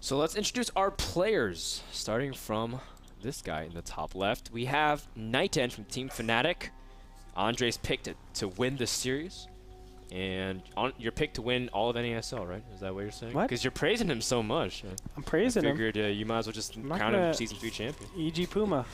So let's introduce our players, starting from this guy in the top left. We have NightEnD from Team Fnatic. Andre's picked to win the series. And your pick to win all of NASL, right? Is that what you're saying? What? Because you're praising him so much. I'm praising him. I figured you might as well just count him Season 3 champion. EG Puma.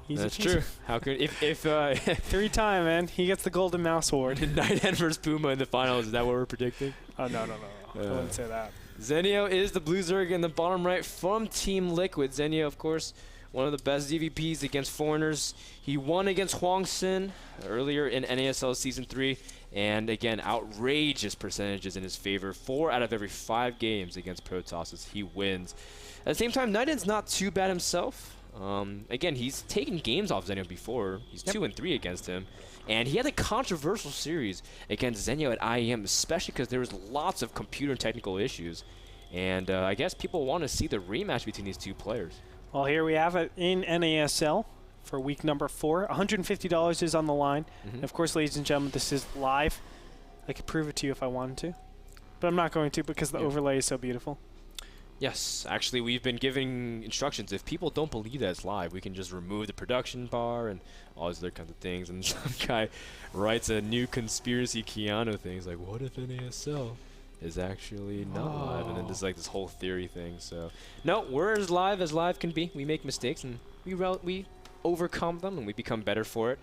That's true. How could if 3-time, man, he gets the golden mouse award. NightEnD versus Puma in the finals? Is that what we're predicting? Oh no. I wouldn't say that. Zenio is the blue Zerg in the bottom right from Team Liquid. Zenio, of course, one of the best ZVPs against foreigners. He won against Huang Xin earlier in NASL Season 3. And again, outrageous percentages in his favor. 4 out of every 5 games against Protosses, he wins. At the same time, NightEnd's not too bad himself. Again, he's taken games off Zenio before. He's 2-3 against him. And he had a controversial series against Zenio at IEM, especially because there was lots of computer and technical issues. And I guess people want to see the rematch between these two players. Well, here we have it in NASL for week number 4. $150 is on the line. And of course, ladies and gentlemen, this is live. I could prove it to you if I wanted to. But I'm not going to because the overlay is so beautiful. Yes, actually, we've been giving instructions. If people don't believe that it's live, we can just remove the production bar and all these other kinds of things. And some guy writes a new conspiracy Keanu thing. He's like, what if NASL is actually not live? And then there's like this whole theory thing. So, no, we're as live can be. We make mistakes, and we overcome them, and we become better for it.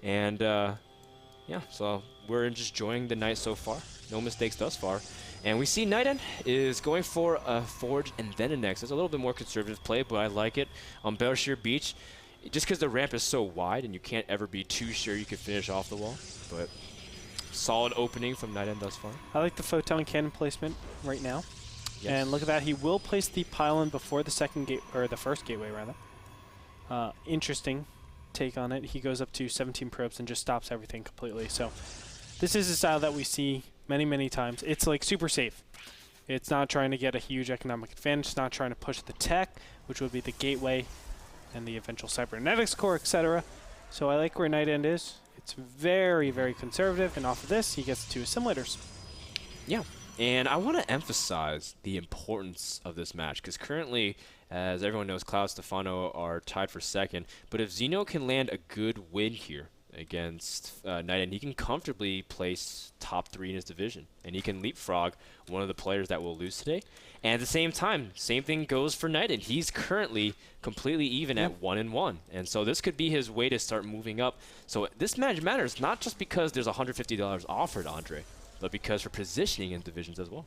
And, yeah, so we're just enjoying the night so far. No mistakes thus far. And we see NightEnD is going for a Forge and then a Nexus. It's a little bit more conservative play, but I like it. On Belshire Beach, just because the ramp is so wide and you can't ever be too sure you can finish off the wall. But solid opening from NightEnD thus far. I like the photon cannon placement right now. Yes. And look at that. He will place the pylon before the second gate, or the first gateway, rather. Interesting take on it. He goes up to 17 probes and just stops everything completely. So this is a style that we see many times. It's like super safe. It's not trying to get a huge economic advantage. It's not trying to push the tech, which would be the gateway and the eventual cybernetics core, etc. So I like where NightEnD is. It's very conservative, and off of this, he gets 2 assimilators. Yeah, and I want to emphasize the importance of this match, because currently, as everyone knows, Cloud Stefano are tied for 2nd, but if Zenio can land a good win here against NightEnD, he can comfortably place top 3 in his division, and he can leapfrog one of the players that will lose today. And at the same time, same thing goes for NightEnD. He's currently completely even at 1-1, and so this could be his way to start moving up. So this match matters not just because there's $150 offered, Andre, but because for positioning in divisions as well.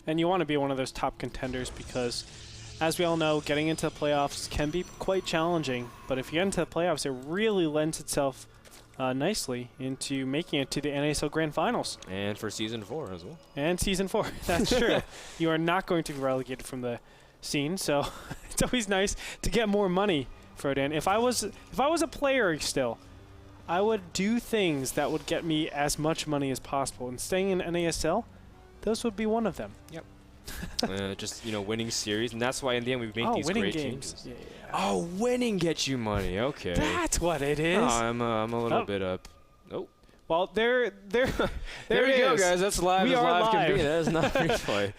And you want to be one of those top contenders because, as we all know, getting into the playoffs can be quite challenging. But if you get into the playoffs, it really lends itself nicely into making it to the NASL Grand Finals. And for Season 4 as well. And Season 4, that's true. You are not going to be relegated from the scene, so it's always nice to get more money for it in. If I was a player still, I would do things that would get me as much money as possible. And staying in NASL, those would be one of them. Yep. Just, winning series, and that's why in the end we make these great changes. Yeah. Oh, winning gets you money. Okay. That's what it is. Oh, I'm a little bit up. Oh. Well, there we go, guys. That's live as live can be. That is not replay.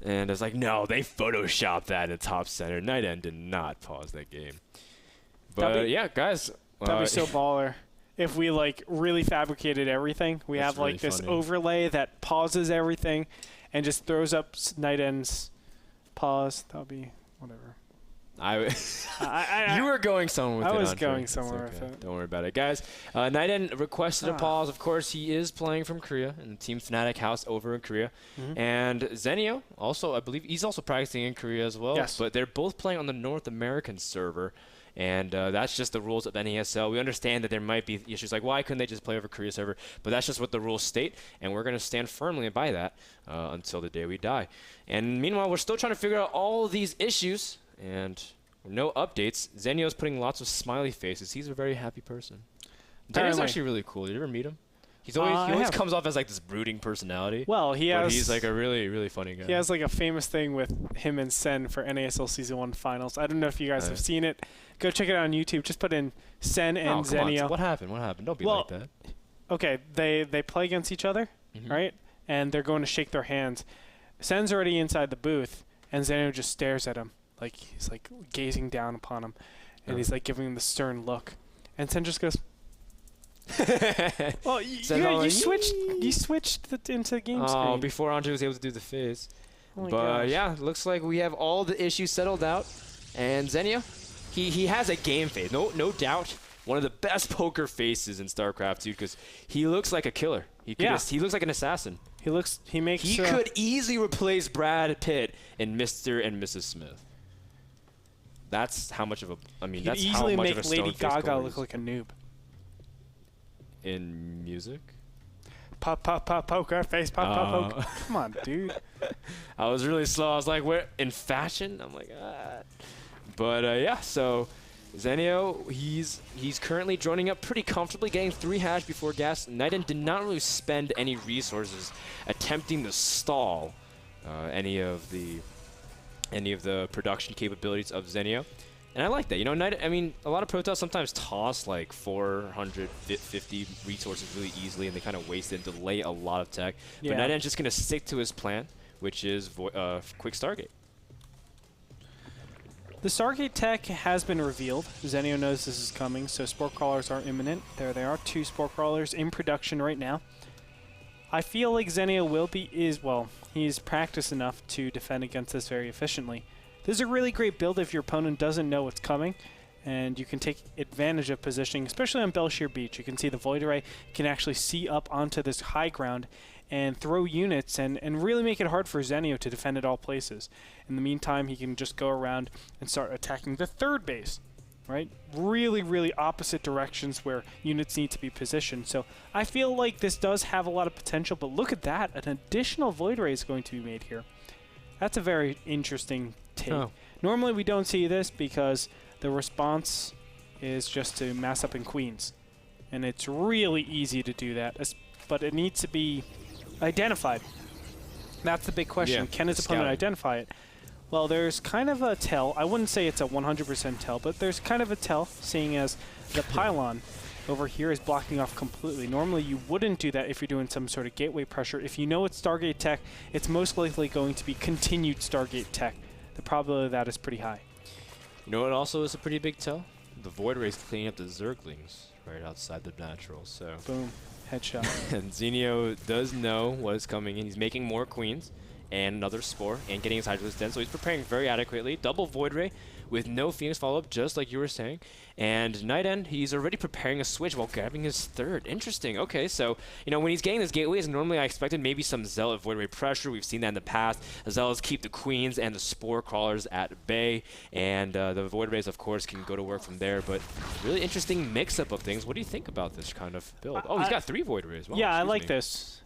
And it's like, no, they photoshopped that in the top center. NightEnD did not pause that game. But yeah, guys. That'd be so baller. If we really fabricated everything, we have really this overlay that pauses everything and just throws up NightEnd's pause. That'll be whatever. You were going somewhere with it. I was going somewhere with it. Don't worry about it, guys. NightEnD requested a pause. Of course, he is playing from Korea in the Team Fnatic house over in Korea. And Zenio, also, I believe, he's also practicing in Korea as well. Yes. But they're both playing on the North American server. And that's just the rules of NASL. We understand that there might be issues like, why couldn't they just play over Korea server? But that's just what the rules state, and we're going to stand firmly by that until the day we die. And meanwhile, we're still trying to figure out all these issues, and no updates. Zenio's putting lots of smiley faces. He's a very happy person. Zenio's actually really cool. Did you ever meet him? He always comes off as this brooding personality. Well, he's a really funny guy. He has a famous thing with him and Sen for NASL Season 1 finals. I don't know if you guys have seen it. Go check it out on YouTube. Just put in Sen and Zenio. What happened? Don't be like that. Okay, they play against each other, right? And they're going to shake their hands. Sen's already inside the booth, And Zenio just stares at him, like he's like gazing down upon him, and he's like giving him the stern look. And Sen just goes, well, you switched into the game screen. Before Andre was able to do the face. Oh but yeah, looks like we have all the issues settled out. And Zenio, he has a game face, no doubt. One of the best poker faces in StarCraft 2 because he looks like a killer. He looks like an assassin. He could easily replace Brad Pitt in Mr. and Mrs. Smith. That's how much of a, He'd that's how easily much make of a Lady Gaga is. look like a noob. In music? Pop, poker face, poker. Come on, dude. I was really slow. I was like, where? In fashion? I'm like, ah. But yeah, so Zenio, he's currently droning up pretty comfortably, getting 3 hash before gas. NightEnD did not really spend any resources attempting to stall any of the production capabilities of Zenio. And I like that. You know, a lot of Protoss sometimes toss like 450 resources really easily, and they kind of waste it and delay a lot of tech. Yeah. But NightEnd's just going to stick to his plan, which is quick Stargate. The Stargate tech has been revealed. Zenio knows this is coming, so Spore Crawlers are imminent. There they are, 2 Spore Crawlers in production right now. I feel like Zenio he's practiced enough to defend against this very efficiently. This is a really great build if your opponent doesn't know what's coming, and you can take advantage of positioning, especially on Belshir Beach. You can see the Void Array can actually see up onto this high ground and throw units and really make it hard for Zenio to defend at all places. In the meantime, he can just go around and start attacking the 3rd base, right? Really, really opposite directions where units need to be positioned. So I feel like this does have a lot of potential, but look at that. An additional Void Array is going to be made here. That's a very interesting take. Oh. Normally we don't see this because the response is just to mass up in queens. And it's really easy to do that, but it needs to be identified. That's the big question. Yeah, Can his opponent identify it? Well, there's kind of a tell. I wouldn't say it's a 100% tell, but there's kind of a tell, seeing as the pylon over here is blocking off completely. Normally you wouldn't do that if you're doing some sort of gateway pressure. If you know it's Stargate tech, it's most likely going to be continued Stargate tech. The probability of that is pretty high. You know what also is a pretty big tell? The Void Array is cleaning up the Zerglings right outside the natural, so. Boom. Headshot. And Zenio does know what is coming in. He's making more queens and another Spore and getting his Hydralisk Den, so he's preparing very adequately. Double Void Ray with no Phoenix follow-up, just like you were saying. And NightEnD, he's already preparing a switch while grabbing his 3rd. Interesting. Okay, so, you know, when he's getting this gateways, normally I expected maybe some Zealot Void Ray pressure. We've seen that in the past. The Zealots keep the Queens and the Spore Crawlers at bay, and the Void Rays, of course, can go to work from there. But really interesting mix-up of things. What do you think about this kind of build? Oh, he's got 3 Void Rays. Well, yeah, I like this.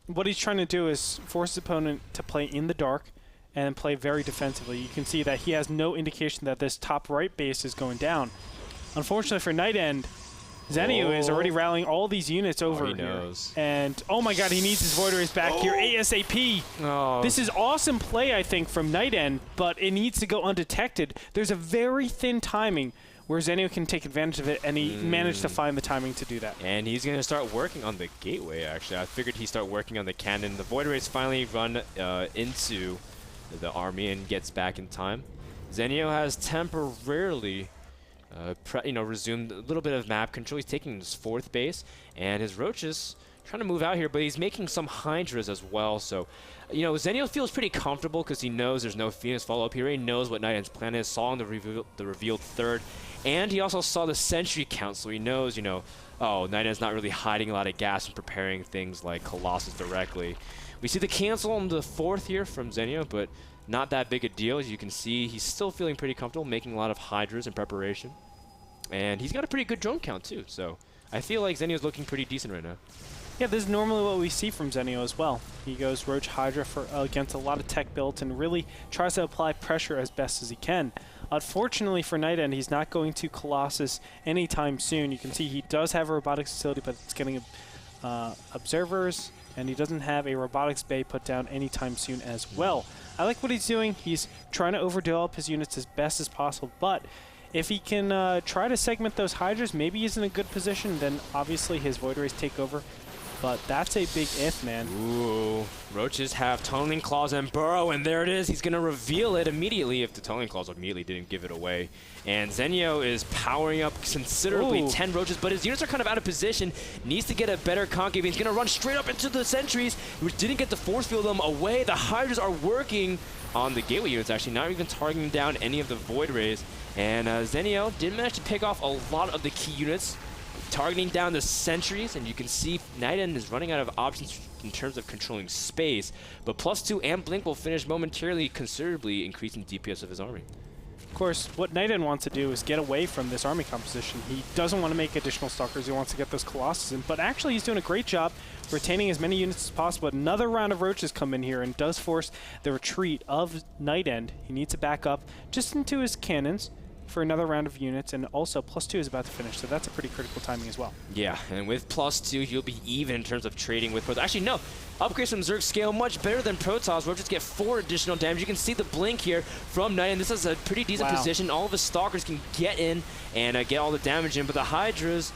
What he's trying to do is force his opponent to play in the dark and play very defensively. You can see that he has no indication that this top right base is going down. Unfortunately for NightEnD, Zenio is already rallying all these units over here. Knows. And, oh my god, he needs his Void Rays back here ASAP. Oh. This is awesome play, I think, from NightEnD, but it needs to go undetected. There's a very thin timing where Zenio can take advantage of it, and he managed to find the timing to do that. And he's going to start working on the gateway, actually. I figured he'd start working on the cannon. The Void Rays finally run into the army and gets back in time. Zenio has temporarily resumed a little bit of map control. He's taking his 4th base, and his Roaches trying to move out here, but he's making some Hydras as well. So, you know, Zenio feels pretty comfortable because he knows there's no Phoenix follow-up here. He knows what NightEnd's plan is, saw the revealed 3rd, and he also saw the Sentry count, so he knows, you know, oh, NightEnd's not really hiding a lot of gas and preparing things like Colossus directly. We see the cancel on the 4th here from Zenio, but not that big a deal. As you can see, he's still feeling pretty comfortable, making a lot of Hydras in preparation. And he's got a pretty good drone count, too. So I feel like Zenio's looking pretty decent right now. Yeah, this is normally what we see from Zenio as well. He goes Roach Hydra against a lot of tech builds and really tries to apply pressure as best as he can. Unfortunately for NightEnD, he's not going to Colossus anytime soon. You can see he does have a robotics facility, but it's getting observers, and he doesn't have a robotics bay put down anytime soon as well. I like what he's doing. He's trying to overdevelop his units as best as possible, but if he can try to segment those Hydras, maybe he's in a good position, then obviously his Void Rays take over. but that's a big if, man. Ooh, Roaches have Tunneling Claws and Burrow, and there it is. He's going to reveal it immediately if the Tunneling Claws immediately didn't give it away. And Zenio is powering up considerably, 10 Roaches, but his units are kind of out of position. Needs to get a better concave. He's going to run straight up into the sentries, which didn't get to force field them away. The Hydras are working on the gateway units, actually, not even targeting down any of the Void Rays. And Zenio did manage to pick off a lot of the key units, targeting down the sentries, and you can see NightEnD is running out of options in terms of controlling space, but +2 and Blink will finish momentarily, considerably increasing DPS of his army. Of course, what NightEnD wants to do is get away from this army composition. He doesn't want to make additional Stalkers. He wants to get those Colossus in, but actually he's doing a great job retaining as many units as possible. Another round of Roaches come in here and does force the retreat of NightEnD. He needs to back up just into his cannons for another round of units, and also +2 is about to finish, so that's a pretty critical timing as well. Yeah, and with +2, he'll be even in terms of trading with Protoss. Actually, no. Upgrades from Zerg scale much better than Protoss. Roaches get 4 additional damage. You can see the blink here from NightEnD. This is a pretty decent position. All of his Stalkers can get in and get all the damage in, but the Hydras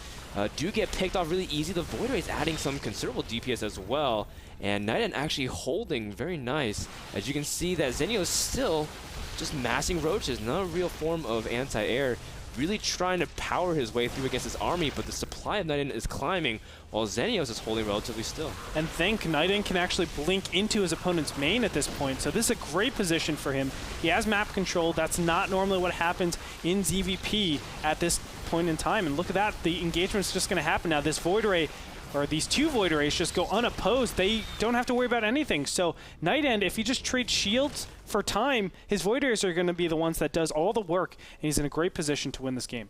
do get picked off really easy. The Void Rays adding some considerable DPS as well, and NightEnD actually holding very nice. As you can see that Zenio is still just massing Roaches, not a real form of anti-air, really trying to power his way through against his army, but the supply of NightEnD is climbing while Zenio's is holding relatively still. And think NightEnD can actually blink into his opponent's main at this point, so this is a great position for him. He has map control. That's not normally what happens in ZVP at this point in time, and look at that, the engagement's just going to happen now. This Void Ray, or these 2 Void Rays, just go unopposed. They don't have to worry about anything. So NightEnD, if he just trades shields for time, his Void Rays are going to be the ones that does all the work, and he's in a great position to win this game.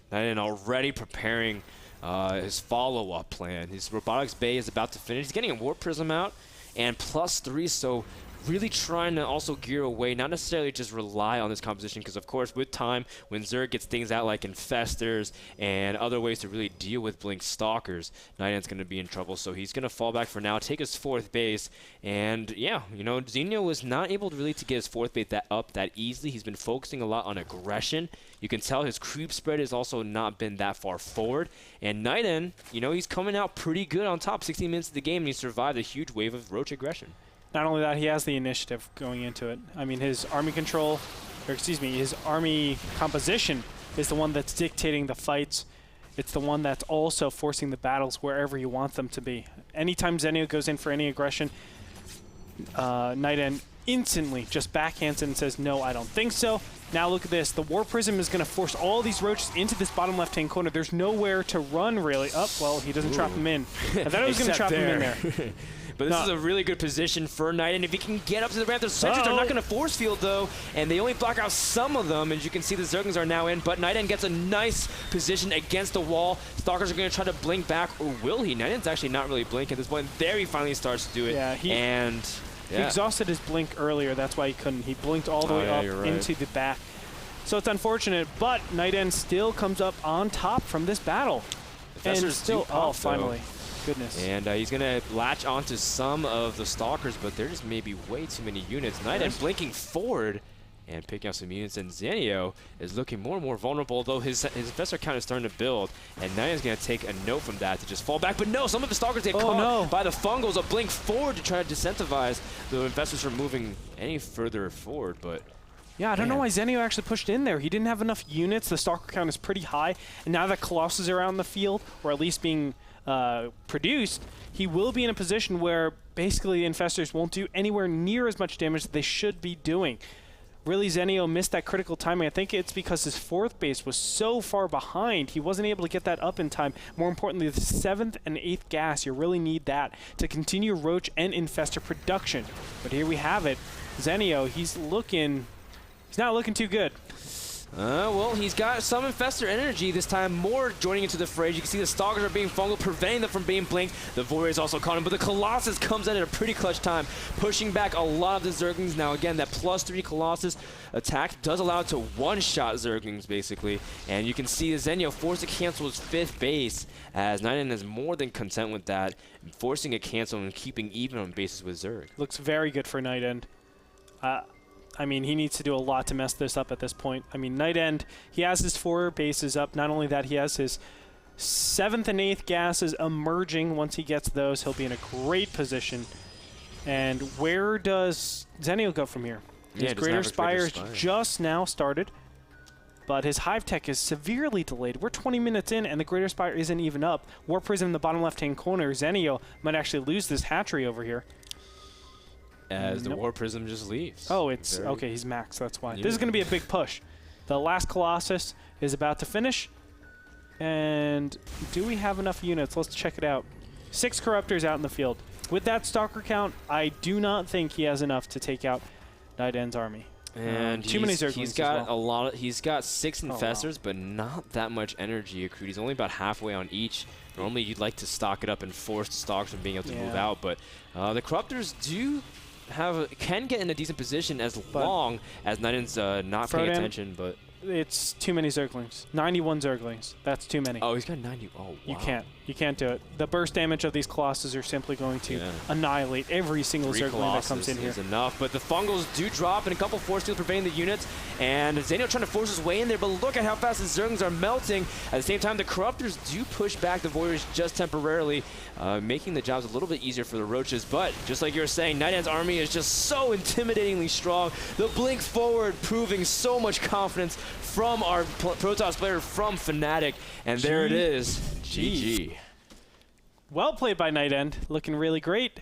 NightEnD already preparing his follow-up plan. His Robotics Bay is about to finish. He's getting a Warp Prism out and +3, so really trying to also gear away, not necessarily just rely on this composition, because of course with time, when Zerg gets things out like Infestors and other ways to really deal with Blink Stalkers, NightEnd's going to be in trouble, so he's going to fall back for now, take his 4th base, and yeah, you know, Zenio was not able to really to get his 4th base up that easily. He's been focusing a lot on aggression. You can tell his creep spread has also not been that far forward, and NightEnd, you know, he's coming out pretty good on top. 16 minutes of the game, and he survived a huge wave of Roach aggression. Not only that, he has the initiative going into it. I mean, his army control, or excuse me, his army composition is the one that's dictating the fights. It's the one that's also forcing the battles wherever you want them to be. Anytime Zenio goes in for any aggression, NightEnD instantly just backhands it and says, no, I don't think so. Now look at this. The War Prism is going to force all these Roaches into this bottom left-hand corner. There's nowhere to run, really. Oh, well, he doesn't trap them in. I thought he was going to trap them in there. But this is a really good position for NightEnD. If he can get up to the ramp, the sentries are not going to force field, though, and they only block out some of them. As you can see, the Zerglings are now in, but NightEnD gets a nice position against the wall. Stalkers are going to try to blink back, or will he? NightEnd's actually not really blinking at this point. There he finally starts to do it. Yeah, he exhausted his blink earlier. That's why he couldn't. He blinked all the way up into the back. So it's unfortunate, but NightEnD still comes up on top from this battle. And still, finally. Goodness. And he's going to latch onto some of the Stalkers, but there just may be way too many units. NightEnD blinking forward and picking up some units, and Zenio is looking more and more vulnerable, though his Infestor count is starting to build, and NightEnd's going to take a note from that to just fall back. But no, some of the Stalkers get caught by the Fungals. A blink forward to try to disincentivize the Infestors from moving any further forward, but... Yeah, I don't know why Zenio actually pushed in there. He didn't have enough units. The Stalker count is pretty high, and now that Colossus are out in the field, or at least being produced, he will be in a position where basically the Infestors won't do anywhere near as much damage that they should be doing. Really, Zenio missed that critical timing. I think it's because his 4th base was so far behind, he wasn't able to get that up in time. More importantly, the 7th and 8th gas, you really need that to continue Roach and Infestor production. But here we have it. Zenio, he's not looking too good. Well, he's got some Infestor energy this time, more joining into the fray. You can see the Stalkers are being fungal, preventing them from being blinked. The Void Rays also caught him, but the Colossus comes in at a pretty clutch time, pushing back a lot of the Zerglings. Now, again, that +3 Colossus attack does allow it to one-shot Zerglings, basically. And you can see Zenio forced to cancel his 5th base, as NightEnD is more than content with that, forcing a cancel and keeping even on bases with Zerg. Looks very good for NightEnD. I mean, he needs to do a lot to mess this up at this point. I mean, NightEnD, he has his 4 bases up. Not only that, he has his 7th and 8th gases emerging. Once he gets those, he'll be in a great position. And where does Zenio go from here? His Greater Spire just now started, but his Hive Tech is severely delayed. We're 20 minutes in, and the Greater Spire isn't even up. War Prism in the bottom left-hand corner. Zenio might actually lose this hatchery over here. As the War Prism just leaves. Oh, it's okay. He's max. That's why. Yeah. This is going to be a big push. The last Colossus is about to finish. And do we have enough units? Let's check it out. 6 Corruptors out in the field. With that Stalker count, I do not think he has enough to take out NightEnd's army. And too many Zerglings. He's got a lot. He's got 6 Infestors, but not that much energy accrued. He's only about halfway on each. Normally, you'd like to stock it up and force the Stalkers from being able to move out, but the Corruptors can get in a decent position as long as NightEnd's not paying attention. But it's too many Zerglings. 91 Zerglings. That's too many. Oh, he's got 90. Oh, wow. You can't do it. The burst damage of these Colossus are simply going to annihilate every single Zergling that comes in here. Is enough, but the Fungals do drop, and a couple Force Fields preventing the units, and Zenio trying to force his way in there, but look at how fast the Zerglings are melting. At the same time, the Corruptors do push back the Warriors just temporarily, making the jobs a little bit easier for the Roaches, but just like you were saying, NightEnd's army is just so intimidatingly strong. The blink forward proving so much confidence from our Protoss player from Fnatic, and there it is. GG. Well played by NightEnd. Looking really great.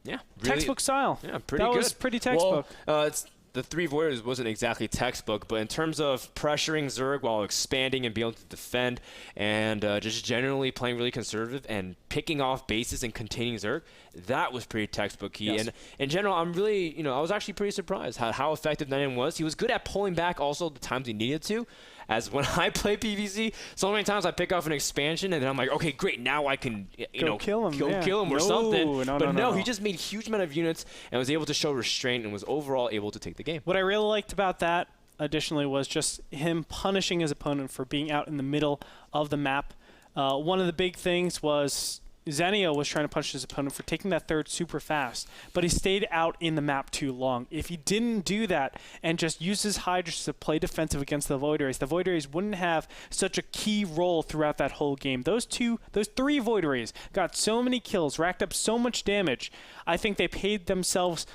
Yeah. Really, textbook style. Yeah, pretty good. That was pretty textbook. Well, the 3 Warriors wasn't exactly textbook, but in terms of pressuring Zerg while expanding and being able to defend and just generally playing really conservative and picking off bases and containing Zerg, that was pretty textbook-y. Yes. And in general, I'm really, I was actually pretty surprised how effective NightEnd was. He was good at pulling back also the times he needed to. As when I play PvZ, so many times I pick off an expansion and then I'm like, okay, great, now I can, kill him, kill him or something. No, but no, he just made a huge amount of units and was able to show restraint and was overall able to take the game. What I really liked about that, additionally, was just him punishing his opponent for being out in the middle of the map. One of the big things was Zenio was trying to punish his opponent for taking that 3rd super fast, but he stayed out in the map too long. If he didn't do that and just used his Hydras to play defensive against the Void Rays, the Void Rays wouldn't have such a key role throughout that whole game. Those 3 Void Rays got so many kills, racked up so much damage. I think they paid themselves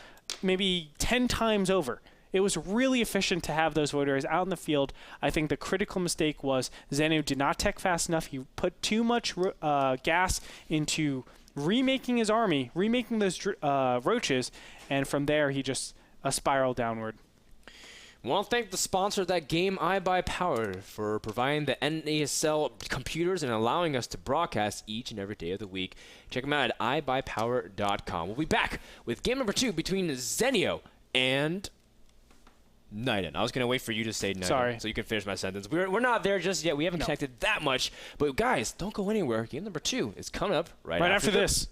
maybe 10 times over. It was really efficient to have those Void Rays out in the field. I think the critical mistake was Zenio did not tech fast enough. He put too much gas into remaking his army, remaking those Roaches, and from there he just spiraled downward. I want to thank the sponsor of that game, iBuyPower, for providing the NASL computers and allowing us to broadcast each and every day of the week. Check them out at iBuyPower.com. We'll be back with game number 2 between Zenio and NightEnd. I was going to wait for you to say NightEnd. Sorry. So you can finish my sentence. We're not there just yet. We haven't connected that much. But guys, don't go anywhere. Game number 2 is coming up right after this.